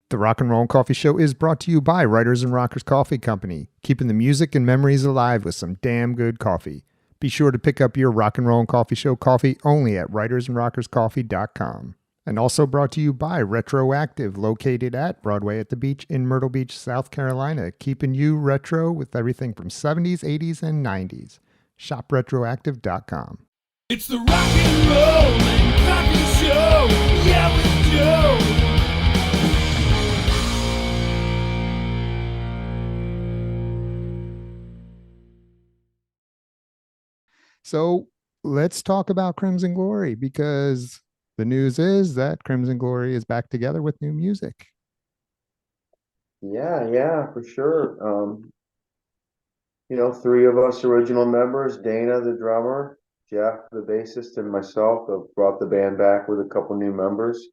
The Rock and Roll and Coffee Show is brought to you by Writers and Rockers Coffee Company, keeping the music and memories alive with some damn good coffee. Be sure to pick up your Rock and Roll and Coffee Show coffee only at writersandrockerscoffee.com. And also brought to you by Retroactive, located at Broadway at the Beach in Myrtle Beach, South Carolina, keeping you retro with everything from 70s, 80s, and 90s. ShopRetroactive.com. It's the Rock and Roll and Coffee Show. Yeah, we do. So let's talk about Crimson Glory, because the news is that Crimson Glory is back together with new music. Yeah, for sure. Three of us original members, Dana, the drummer, Jeff, the bassist, and myself have brought the band back with a couple new members.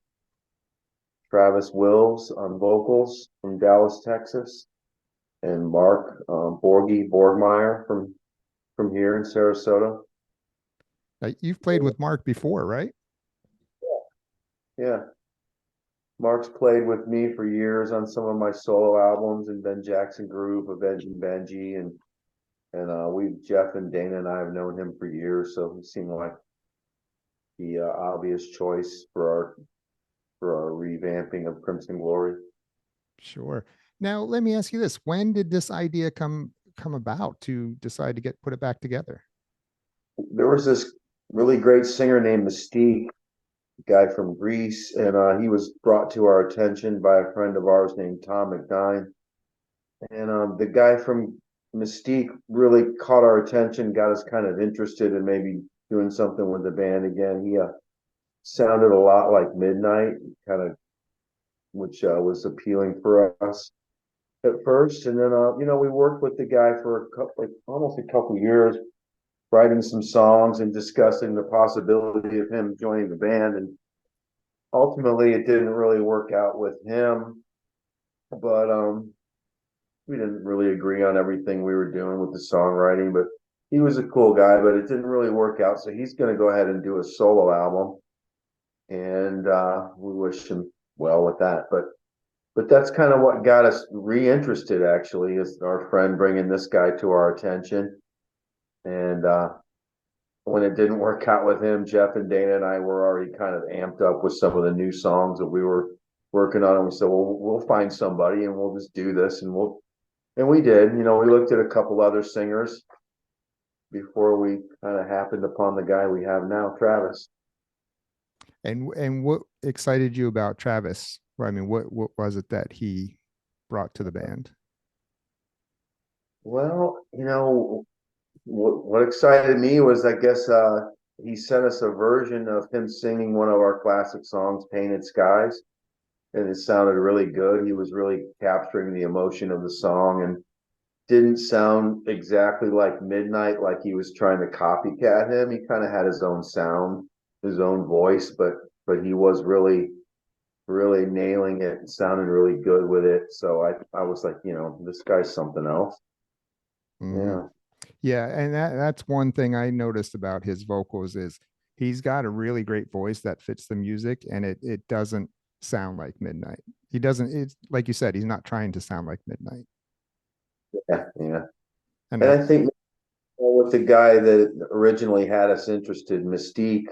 Travis Wills on vocals from Dallas, Texas, and Mark Borgmeyer from here in Sarasota. You've played with Mark before, right? Yeah. Mark's played with me for years on some of my solo albums and Ben Jackson Group, Avenged and Benji, and Jeff and Dana and I have known him for years, so he seemed like the obvious choice for our revamping of Crimson Glory. Sure. Now let me ask you this: when did this idea come about to decide to put it back together? There was this really great singer named Mystique, guy from Greece, and he was brought to our attention by a friend of ours named Tom McDine. And the guy from Mystique really caught our attention, got us kind of interested in maybe doing something with the band again. He sounded a lot like Midnight, kind of, which was appealing for us at first. And then, we worked with the guy for almost a couple years, writing some songs and discussing the possibility of him joining the band. And ultimately, it didn't really work out with him, but we didn't really agree on everything we were doing with the songwriting. But he was a cool guy, but it didn't really work out. So he's going to go ahead and do a solo album, and we wish him well with that. But that's kind of what got us reinterested, actually, is our friend bringing this guy to our attention. And when it didn't work out with him, Jeff and Dana and I were already kind of amped up with some of the new songs that we were working on. And we said, well, we'll find somebody and we'll just do this. And we did. We looked at a couple other singers before we kind of happened upon the guy we have now, Travis. And what excited you about Travis? I mean, what was it that he brought to the band? Well, what excited me was, I guess, he sent us a version of him singing one of our classic songs, Painted Skies, and it sounded really good. He was really capturing the emotion of the song and didn't sound exactly like Midnight, like he was trying to copycat him. He kind of had his own sound, his own voice, but he was really nailing it and sounding really good with it. So I was like, this guy's something else. Mm-hmm. Yeah, and that's one thing I noticed about his vocals is he's got a really great voice that fits the music, and it doesn't sound like Midnight. He doesn't. It's like you said, he's not trying to sound like Midnight. Yeah. And I think with the guy that originally had us interested, Mystique,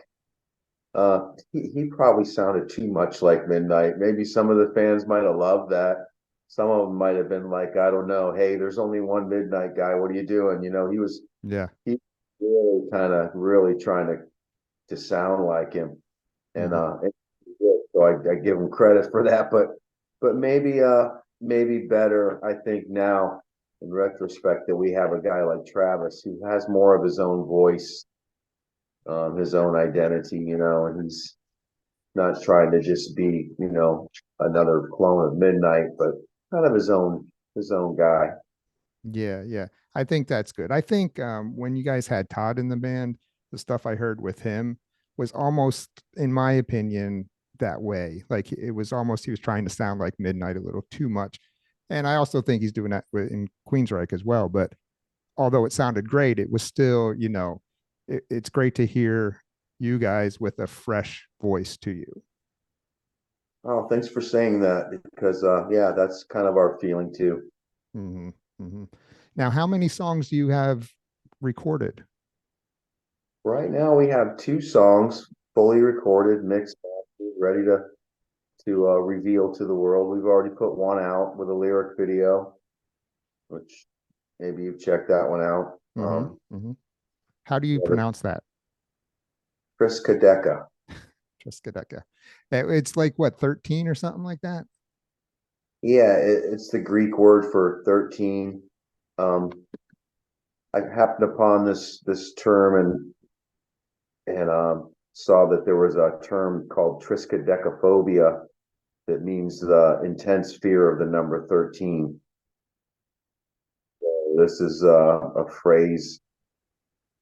he probably sounded too much like Midnight. Maybe some of the fans might have loved that. Some of them might have been like, I don't know, hey, there's only one Midnight guy. What are you doing? He really kind of really trying to sound like him. And so I give him credit for that. But maybe better, I think now in retrospect, that we have a guy like Travis who has more of his own voice, his own identity, and he's not trying to just be, another clone of Midnight, but kind of his own guy. Yeah. I think that's good. I think when you guys had Todd in the band, the stuff I heard with him was almost, in my opinion, that way. Like it was almost, he was trying to sound like Midnight a little too much. And I also think he's doing that in Queensryche as well. But although it sounded great, it was still, it's great to hear you guys with a fresh voice to you. Oh, thanks for saying that because yeah, that's kind of our feeling too. Hmm. Hmm. Now, how many songs do you have recorded? Right now we have two songs fully recorded, mixed, mastered, ready to reveal to the world. We've already put one out with a lyric video, which maybe you've checked that one out. Hmm. Hmm. How do you pronounce that? Triskaideka. Triskaideka. It's like what, 13 or something like that? Yeah, it's the Greek word for 13. Um, I happened upon this term and saw that there was a term called triskaidekaphobia that means the intense fear of the number 13. This is a phrase,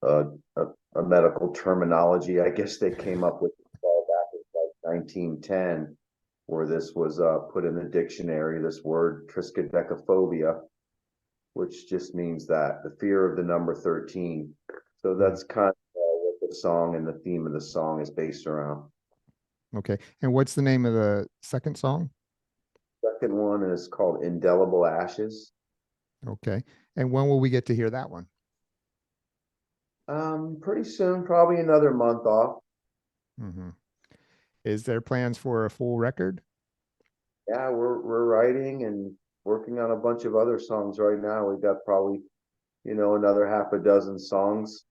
uh, a, a medical terminology, I guess they came up with back in like 1910, where this was put in the dictionary, this word triskaidekaphobia, which just means that the fear of the number 13. So Mhm. that's kind of what the song and the theme of the song is based around. Okay. And what's the name of the second song? Second one is called Indelible Ashes. Okay. And when will we get to hear that one? Pretty soon, probably another month off. Hmm. Is there plans for a full record? Yeah, we're writing and working on a bunch of other songs right now. We've got probably, another half a dozen songs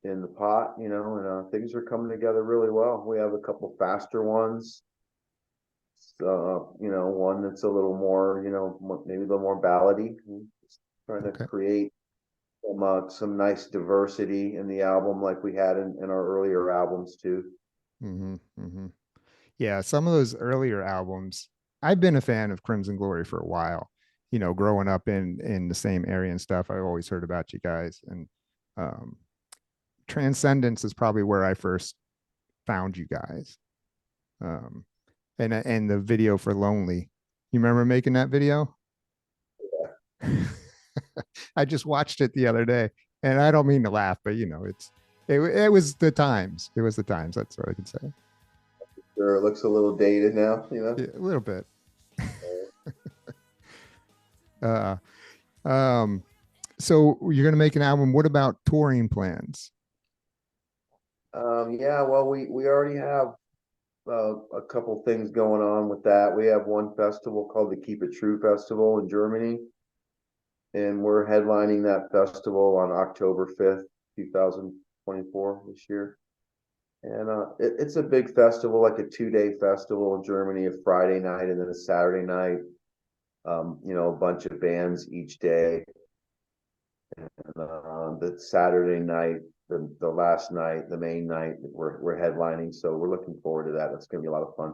in the pot, and things are coming together really well. We have a couple faster ones, one that's a little more, maybe a little more ballady. Just trying to Okay. create some nice diversity in the album like we had in our earlier albums too. Hmm. Hmm. Yeah, some of those earlier albums, I've been a fan of Crimson Glory for a while. Growing up in the same area and stuff, I always heard about you guys. And um, Transcendence is probably where I first found you guys. Um, and the video for Lonely. You remember making that video? I just watched it the other day, and I don't mean to laugh, but it was the times. It was the times. That's what I can say. Sure, it looks a little dated now, Yeah, a little bit. Uh, um, so you're gonna make an album. What about touring plans? Yeah, well, we already have a couple things going on with that. We have one festival called the Keep It True Festival in Germany, and we're headlining that festival on October 5th, 2024 this year. And it's a big festival, like a 2 day festival in Germany, a Friday night and then a Saturday night. A bunch of bands each day. And the Saturday night, the last night, the main night, we're headlining. So we're looking forward to that. That's going to be a lot of fun.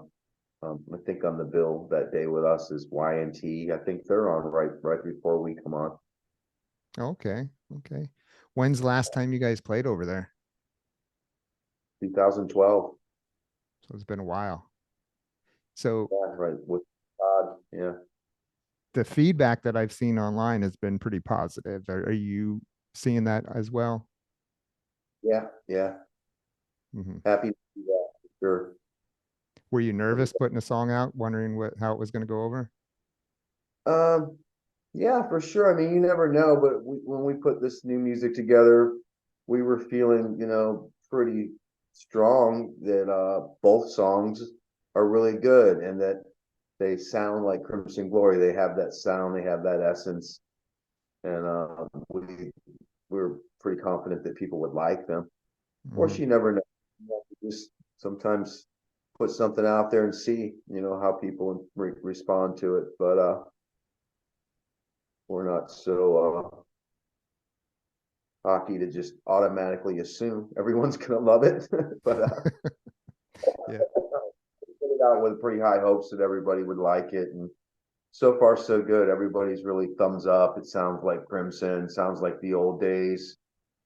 I think on the bill that day with us is Y&T. I think they're on right before we come on. Okay, okay. When's the last time you guys played over there? 2012. So it's been a while. So Yeah, right with Todd. Yeah, the feedback that I've seen online has been pretty positive. Are you seeing that as well? yeah. Hmm. Happy to do that for sure. Were you nervous putting a song out, wondering how it was going to go over? Um, yeah, for sure. I mean, you never know, but when we put this new music together, we were feeling, pretty strong that both songs are really good and that they sound like Crimson Glory. They have that sound, they have that essence, and we were pretty confident that people would like them. Of course, Hmm. you never know. You have to just sometimes put something out there and see, how people respond to it. But we're not so hockey to just automatically assume everyone's gonna love it. But Yeah. put it out with pretty high hopes that everybody would like it, and so far so good. Everybody's really thumbs up. It sounds like Crimson, sounds like the old days.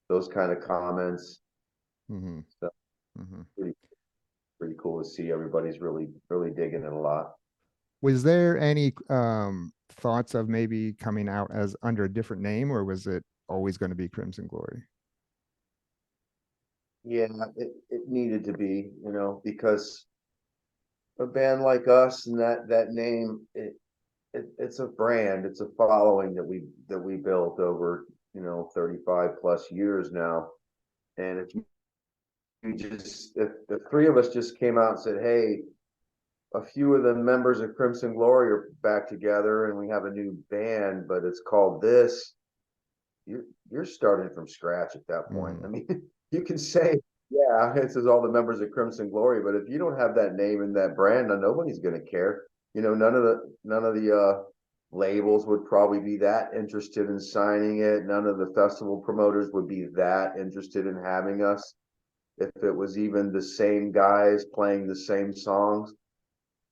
Those kind of comments. Hmm. So Hmm. pretty pretty cool to see. Everybody's really digging it a lot. Was there any thoughts of maybe coming out as under a different name, or was it always going to be Crimson Glory? Yeah, it needed to be, because a band like us and that name, it's a brand, it's a following that we built over 35 plus years now. And if the three of us just came out and said, hey, a few of the members of Crimson Glory are back together and we have a new band, but it's called this, you're starting from scratch at that point. I mean, you can say, yeah, this is all the members of Crimson Glory, but if you don't have that name and that brand, then nobody's going to care. None of the labels would probably be that interested in signing it. None of the festival promoters would be that interested in having us if it was even the same guys playing the same songs,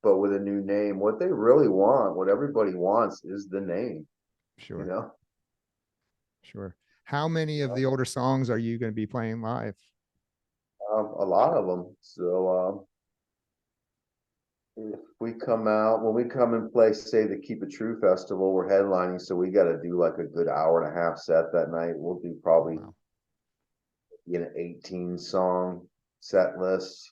but with a new name. What they really want, what everybody wants, is the name. You Sure. know, Sure. How many of the older songs are you going to be playing live? a lot of them. So if we come out, when we come and play, say the Keep It True Festival, we're headlining, so we got to do like a good hour and a half set that night. We'll do probably Wow. 18 song set list.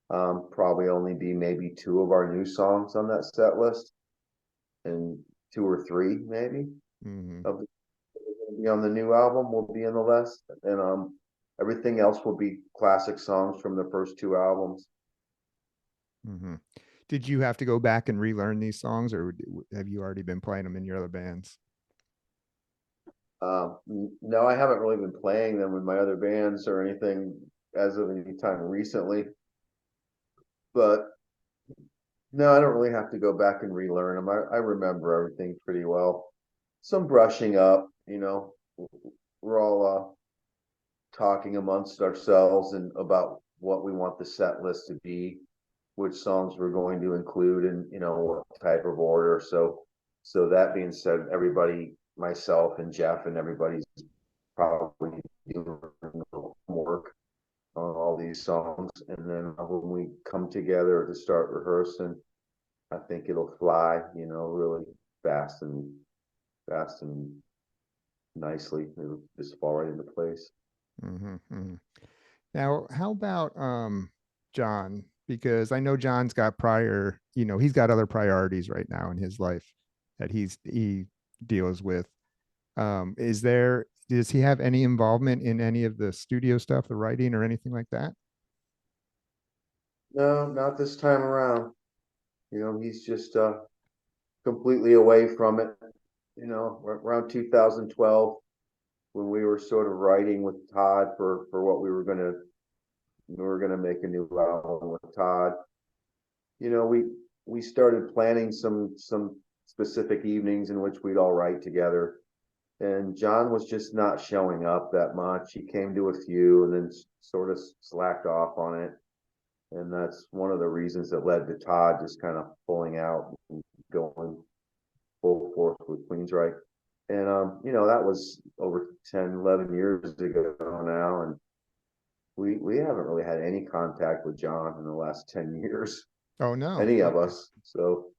Probably only be maybe two of our new songs on that set list, and two or three maybe Mm-hmm. of the be on the new album will be in the list, and everything else will be classic songs from the first two albums. Mm-hmm. Did you have to go back and relearn these songs, or have you already been playing them in your other bands? No, I haven't really been playing them with my other bands or anything as of any time recently, but no, I don't really have to go back and relearn them. I remember everything pretty well. Some brushing up, we're all talking amongst ourselves and about what we want the set list to be, which songs we're going to include, and what type of order. So that being said, everybody, myself and Jeff and everybody's probably doing work on all these songs, and then when we come together to start rehearsing, I think it'll fly, really fast and nicely. It'll just fall right into place. Mm-hmm. Mm-hmm. Now, how about Jon? Because I know Jon's got he's got other priorities right now in his life that he deals with. Does he have any involvement in any of the studio stuff, the writing or anything like that? No, not this time around. He's just completely away from it. Around 2012, when we were sort of writing with Todd for what we were gonna make a new album with Todd. We started planning some specific evenings in which we'd all write together, and Jon was just not showing up that much. He came to a few and then sort of slacked off on it, and that's one of the reasons that led to Todd just kind of pulling out and going full force with Queensryche. And that was over 10, 11 years ago now, and we haven't really had any contact with Jon in the last 10 years, Oh no. any of Okay. us. So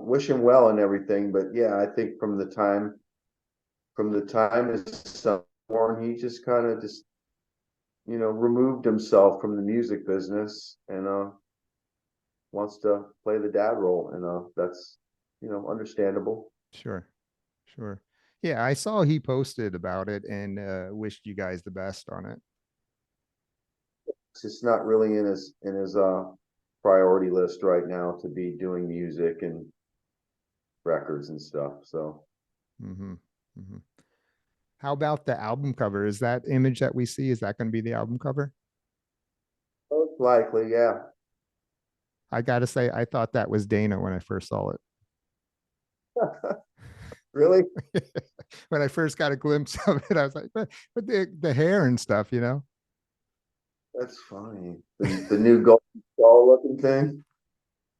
wish him well and everything, but yeah, I think from the time his son was born, he just kind of just removed himself from the music business, and wants to play the dad role, and that's understandable. Sure. Sure. Yeah, I saw he posted about it and wished you guys the best on it. It's just not really in his priority list right now to be doing music and records and stuff. So Mm-hmm. Mm-hmm. How about the album cover? Is that image that we see, is that going to be the album cover? most likely, yeah. I gotta say, I thought that was Dana when I first saw it. Really? When I first got a glimpse of it, I was like, but the hair and stuff. That's funny. The new golden skull looking thing.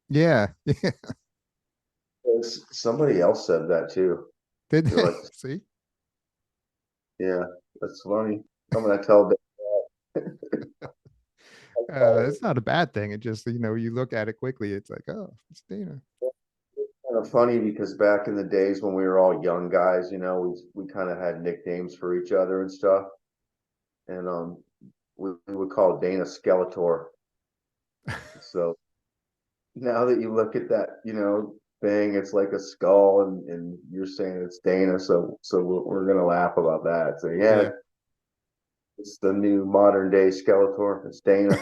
Yeah. Somebody else said that too. Did They're they like, see? yeah, that's funny. I'm gonna tell them. It's not a bad thing. It just, you look at it quickly, it's like, oh, it's Dana. Kind of funny because back in the days when we were all young guys, we kind of had nicknames for each other and stuff, and we would call Dana Skeletor. So now that you look at that, thing, it's like a skull, and you're saying it's Dana. So we're gonna laugh about that. So yeah, Yeah. it's the new modern day Skeletor. It's Dana.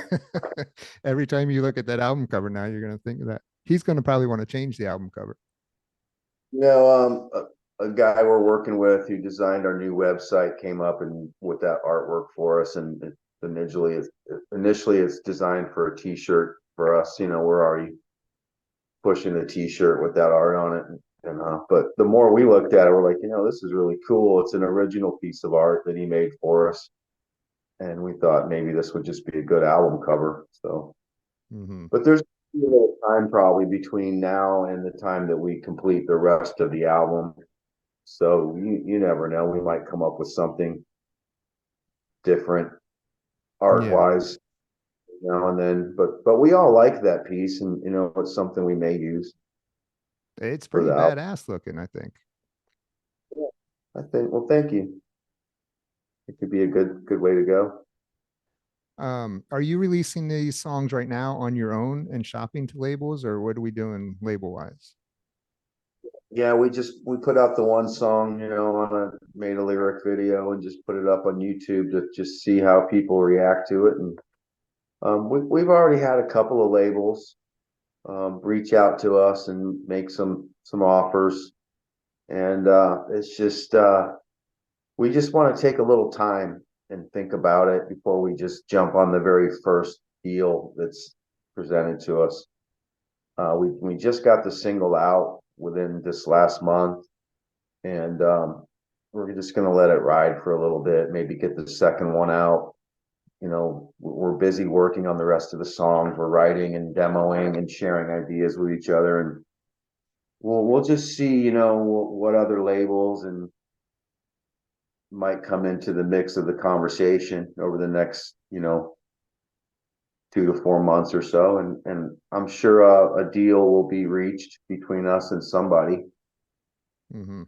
Every time you look at that album cover now, you're going to think of that. He's going to probably want to change the album cover. A guy we're working with who designed our new website came up and with that artwork for us, and initially it's designed for a T-shirt for us. We're already pushing a T-shirt with that art on it, but the more we looked at it, we're like, this is really cool. It's an original piece of art that he made for us, and we thought maybe this would just be a good album cover. So, Mm-hmm. but there's a little time probably between now and the time that we complete the rest of the album. So you never know. We might come up with something different art Yeah. wise, and then but we all like that piece, and it's something we may use It's for pretty the album. badass looking, I think. I think. Well, thank you. It could be a good way to go. Are you releasing these songs right now on your own and shopping to labels, or what are we doing label wise? Yeah, we put out the one song, made a lyric video and just put it up on YouTube to just see how people react to it. And we've already had a couple of labels reach out to us and make some offers, and it's just we just want to take a little time and think about it before we just jump on the very first deal that's presented to us. We just got the single out within this last month, and we're just going to let it ride for a little bit, maybe get the second one out. We're busy working on the rest of the songs. We're writing and demoing and sharing ideas with each other, and we'll just see, what other labels and might come into the mix of the conversation over the next, 2 to 4 months or so, and I'm sure a deal will be reached between us and somebody. Mm-hmm.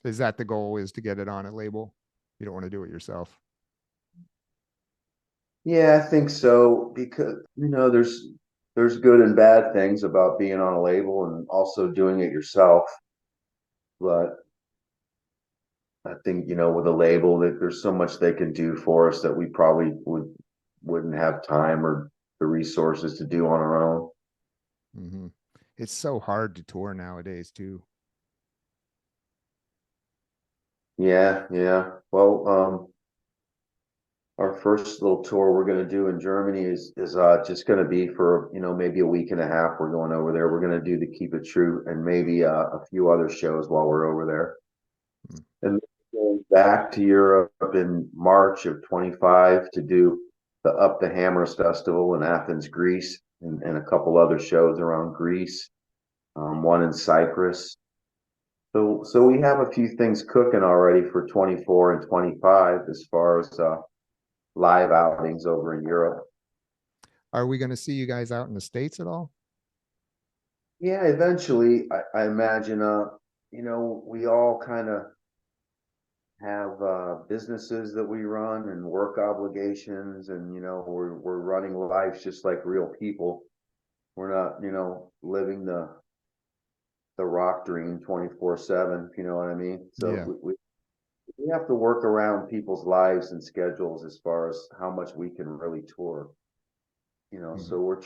Is that the goal, is to get it on a label? You don't want to do it yourself. Yeah, I think so, because there's good and bad things about being on a label and also doing it yourself. But I think, with a label, that there's so much they can do for us that we probably wouldn't have time or the resources to do on our own. Mm-hmm. It's so hard to tour nowadays too. Yeah, yeah. Well, our first little tour we're going to do in Germany is just going to be for, maybe a week and a half. We're going over there. We're going to do the Keep It True and maybe a few other shows while we're over there. Mm. And going back to Europe in March of 25 to do the Up the Hammers Festival in Athens, Greece, and a couple other shows around Greece, one in Cyprus. So we have a few things cooking already for 24 and 25 as far as live outings over in Europe. Are we going to see you guys out in the States at all? Yeah, eventually, I imagine, we all kind of have businesses that we run and work obligations, and we're running lives just like real people. We're not, living the rock dream 24/7, if you know what I mean. So Yeah. we have to work around people's lives and schedules as far as how much we can really tour. Mm-hmm. So we're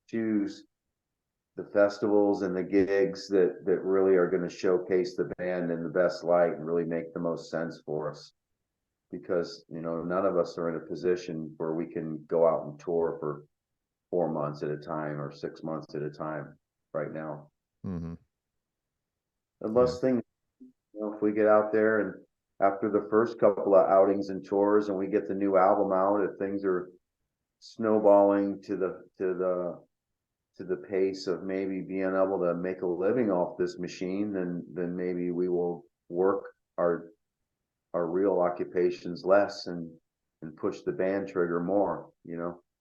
choose the festivals and the gigs that really are going to showcase the band in the best light and really make the most sense for us, because none of us are in a position where we can go out and tour for 4 months at a time or 6 months at a time right now, Mm-hmm. Yeah. unless things, if we get out there and after the first couple of outings and tours and we get the new album out, if things are snowballing to the pace of maybe being able to make a living off this machine, then maybe we will work our real occupations less and push the band trigger more.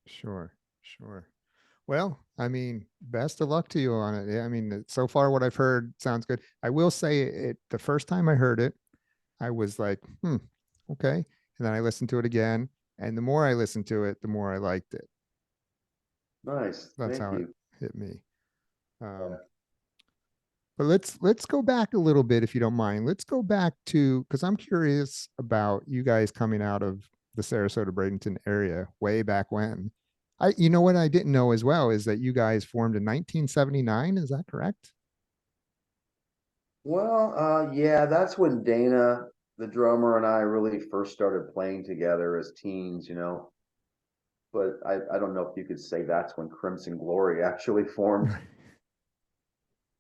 Sure. Sure. Well, I mean, best of luck to you on it. Yeah, I mean, so far what I've heard sounds good. I will say it, the first time I heard it, I was like, okay. And then I listened to it again. And the more I listened to it, the more I liked it. Nice. That's Thank how it you. hit me. Yeah. Um, but let's go back a little bit if you don't mind. Let's go back to because I'm curious about you guys coming out of the Sarasota Bradenton area way back when. You know what I didn't know as well is that you guys formed in 1979. Is that correct? Well, yeah, that's when Dana, the drummer, and I really first started playing together as teens, But I don't know if you could say that's when Crimson Glory actually formed.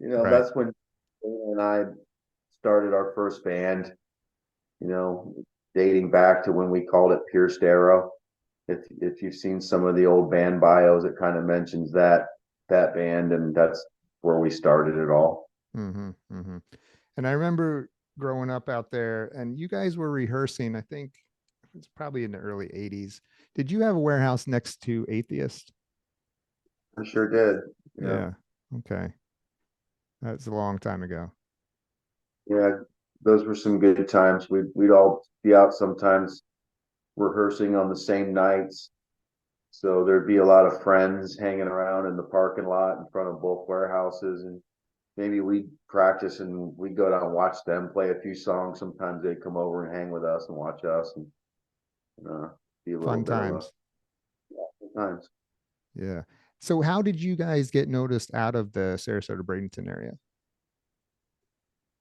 Right. That's when Dana and I started our first band, you know, dating back to when we called it Pierced Arrow. If you've seen some of the old band bios, it kind of mentions that band, and that's where we started it all. Mm-hmm, mm-hmm. And I remember growing up out there, and you guys were rehearsing. I think it's probably in the early '80s. Did you have a warehouse next to Atheist? I sure did. Yeah. Yeah. Okay. That's a long time ago. Yeah, those were some good times. We'd all be out sometimes rehearsing on the same nights. So there'd be a lot of friends hanging around in the parking lot in front of both warehouses, and maybe we'd practice and we'd go down and watch them play a few songs. Sometimes they'd come over and hang with us and watch us, and uh, be a little Fun bit of a times. times. Yeah. So how did you guys get noticed out of the Sarasota Bradenton area?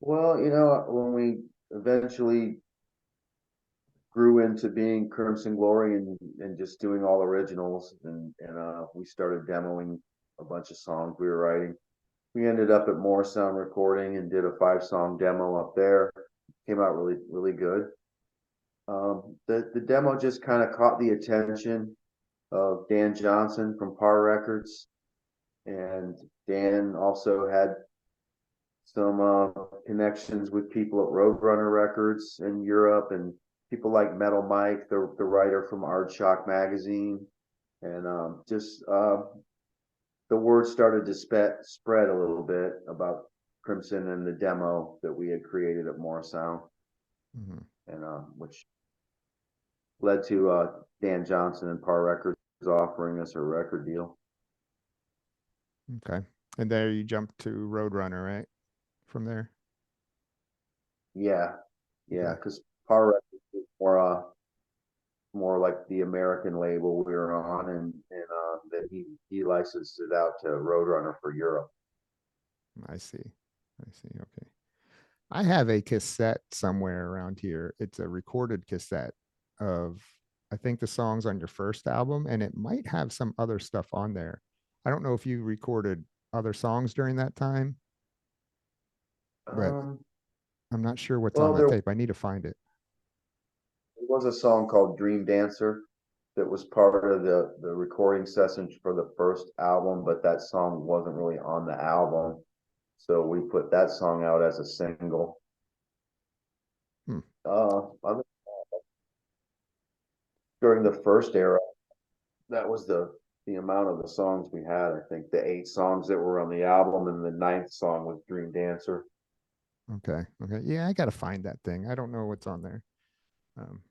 Well, when we eventually grew into being Crimson Glory and just doing all originals, and we started demoing a bunch of songs we were writing. We ended up at More Sound Recording and did a 5-song demo up there. Came out really, really good. The demo just kind of caught the attention of Dan Johnson from Par Records, and Dan also had some connections with people at Roadrunner Records in Europe, and people like Metal Mike, the writer from Aardschok magazine, and just the word started to spread a little bit about Crimson and the demo that we had created at More Sound, Mhm. and which led to Dan Johnson and Par Records offering us a record deal. Okay. And there you jumped to Roadrunner, right? From there. Yeah, yeah, Okay. because Par Records was more like the American label we were on, and that he licensed it out to Roadrunner for Europe. I see. I see. Okay. I have a cassette somewhere around here. It's a recorded cassette of, I think, the songs on your first album, and it might have some other stuff on there. I don't know if you recorded other songs during that time, but Um, I'm not sure what's on well, that there tape. I need to find it. was a song called Dream Dancer that was part of the recording sessions for the first album, but that song wasn't really on the album. So we put that song out as a single. Hmm. Other, during the first era, that was the amount of the songs we had. I think the 8 songs that were on the album, and the ninth song was Dream Dancer. Okay. Okay. Yeah, I got to find that thing. I don't know what's on there. Um,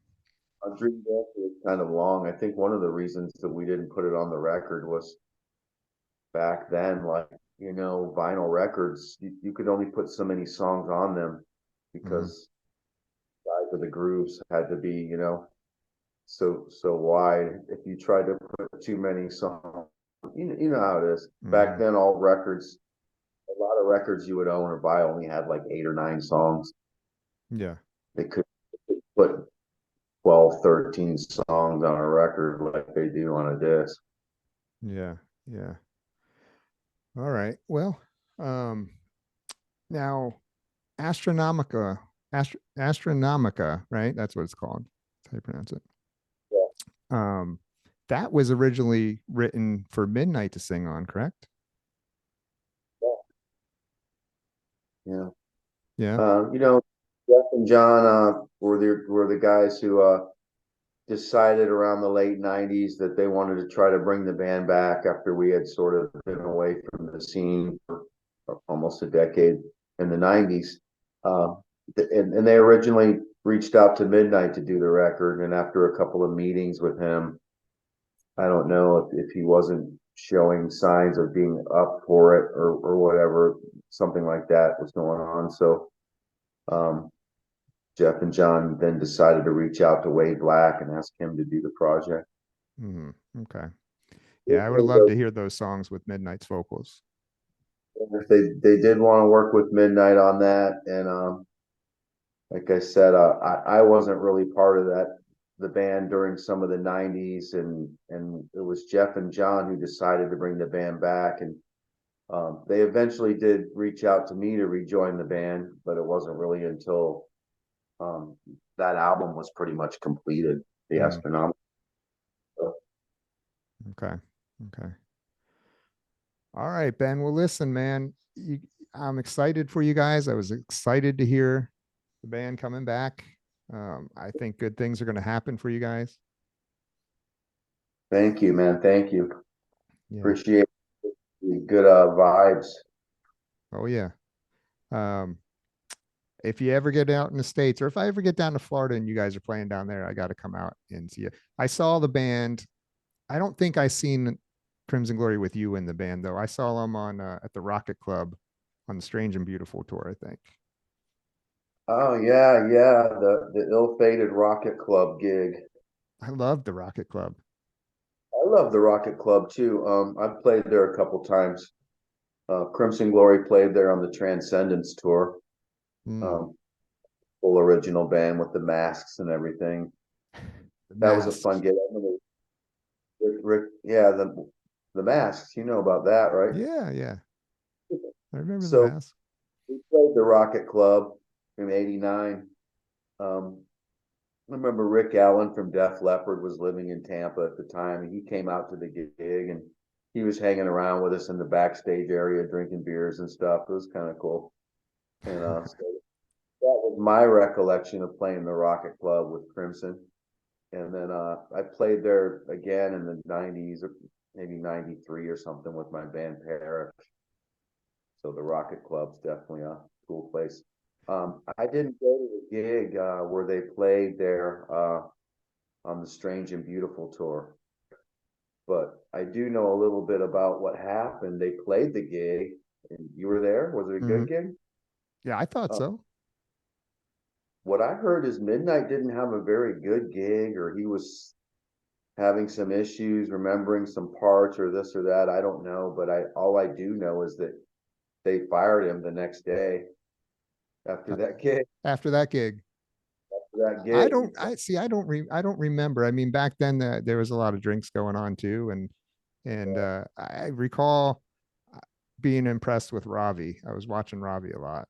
Dream Dancer is kind of long. I think one of the reasons that we didn't put it on the record was back then, like, vinyl records, you could only put so many songs on them mhm. because the size of the grooves had to be, so wide. If you tried to put too many songs, you know how it is. Back Mhm. then, a lot of records you would own or buy only had like 8 or 9 songs. Yeah. They could put 12, 13 songs on a record like they do on a disc. Yeah. Yeah. All right. Well, um, now Astronomica, right? That's what it's called. That's how you pronounce it. Um, that was originally written for Midnight to sing on, correct? Yeah. Yeah. Jeff and John were the guys who decided around the late '90s that they wanted to try to bring the band back after we had sort of been away from the scene for almost a decade in the '90s. Uh, and they originally reached out to Midnight to do the record, and after a couple of meetings with him, I don't know if he wasn't showing signs of being up for it or whatever, something like that was going on. So um, Jeff and John then decided to reach out to Wade Black and ask him to do the project. Okay. Yeah, I would have loved to hear those songs with Midnight's vocals. They did want to work with Midnight on that, and like I said, I wasn't really part of the band during some of the '90s, and it was Jeff and John who decided to bring the band back, and they eventually did reach out to me to rejoin the band, but it wasn't really until that album was pretty much completed, the Astronomica. Okay. All right, Ben. Well, listen, man, I'm excited for you guys. I was excited to hear the band coming back. I think good things are going to happen for you guys. Thank you, man. Thank you. Yeah. Appreciate the good vibes. Oh yeah. If you ever get out in the States, or if I ever get down to Florida and you guys are playing down there, I got to come out and see you. I saw the band. I don't think I seen Crimson Glory with you in the band though. I saw them on at the Rocket Club on the Strange and Beautiful tour, I think. Oh yeah, yeah. The ill-fated Rocket Club gig. I love the Rocket Club. I love the Rocket Club too. I've played there a couple times. Crimson Glory played there on the Transcendence tour. Full original band with the masks and everything. That was a fun gig. I remember Rick, yeah, the masks. You know about that, right? Yeah. I remember the So mask. we played the Rocket Club in '89. I remember Rick Allen from Def Leppard was living in Tampa at the time, and he came out to the gig, and he was hanging around with us in the backstage area, drinking beers and stuff. It was kind of cool. And so that was my recollection of playing the Rocket Club with Crimson. And then I played there again in the '90s, or maybe '93 or something, with my band Parish. So the Rocket Club's definitely a cool place. I didn't go to the gig where they played there on the Strange and Beautiful tour, but I do know a little bit about what happened. They played the gig, and you were there. Was it a good gig? Yeah, I thought so. What I heard is Midnight didn't have a very good gig, or he was having some issues remembering some parts or this or that. I don't know, but all I do know is that they fired him the next day after that gig. After that gig. I don't remember. I mean, back then there was a lot of drinks going on too, and I recall being impressed with Ravi. I was watching Ravi a lot.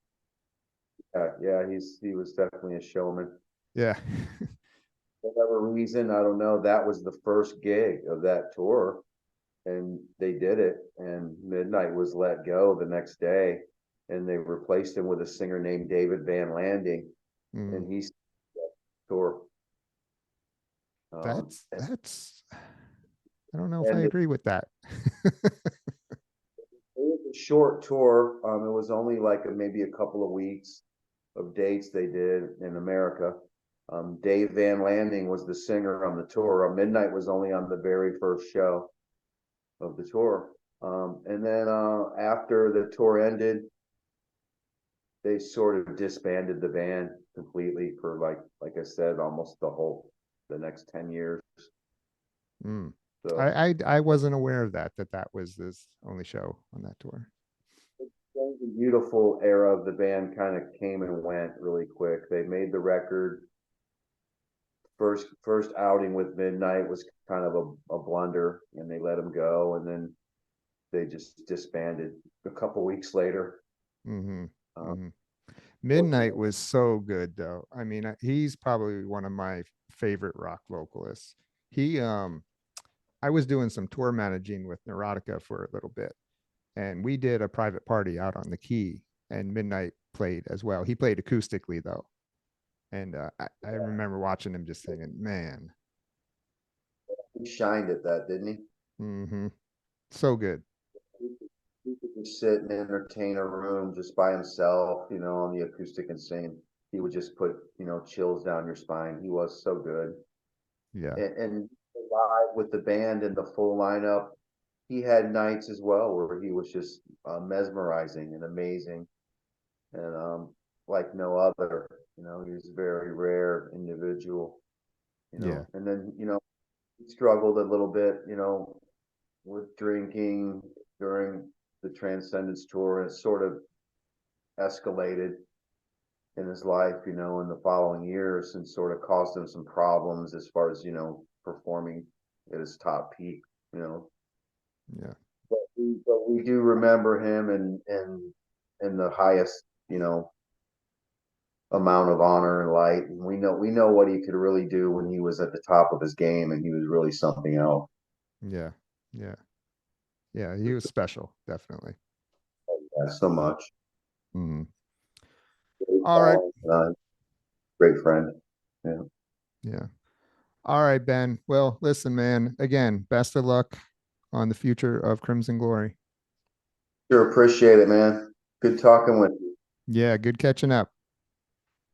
Yeah, he was definitely a showman. Yeah. For whatever reason, I don't know. That was the first gig of that tour, and they did it. And Midnight was let go the next day, and they replaced him with a singer named David Van Landing, and he's tour. That's. I don't know if I agree with that. It was a short tour. It was only like maybe a couple of weeks of dates they did in America. Dave Van Landing was the singer on the tour. Midnight was only on the very first show of the tour. And then after the tour ended, they sort of disbanded the band completely for like I said, almost the next 10 years. So I wasn't aware of that was this only show on that tour. The beautiful era of the band kind of came and went really quick. They made the record. First outing with Midnight was kind of a blunder, and they let him go, and then they just disbanded a couple weeks later. Midnight was so good though. I mean, he's probably one of my favorite rock vocalists. I was doing some tour managing with Neurotica for a little bit, and we did a private party out on the Key, and Midnight played as well. He played acoustically though, and I remember watching him just singing, man. He shined at that, didn't he? So good. He could just sit and entertain a room just by himself, on the acoustic and sing. He would just put, chills down your spine. He was so good. Yeah. And live with the band and the full lineup, he had nights as well where he was just mesmerizing and amazing, and like no other. He was a very rare individual. Yeah. And then he struggled a little bit, with drinking during the Transcendence tour, and it sort of escalated in his life, in the following years, and sort of caused him some problems as far as, performing at his top peak, Yeah. but we do remember him in the highest, amount of honor and light. And we know what he could really do when he was at the top of his game, and he was really something else. Yeah. Yeah. Yeah. He was special. Definitely. Yeah, so much. Mm. Great All right. talent, great friend. Yeah. Yeah. All right, Ben. Well, listen, man, again, best of luck on the future of Crimson Glory. Sure, appreciate it, man. Good talking with you. Yeah. Good catching up.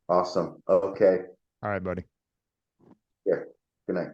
Awesome. Okay. All right, buddy. Yeah. Good night.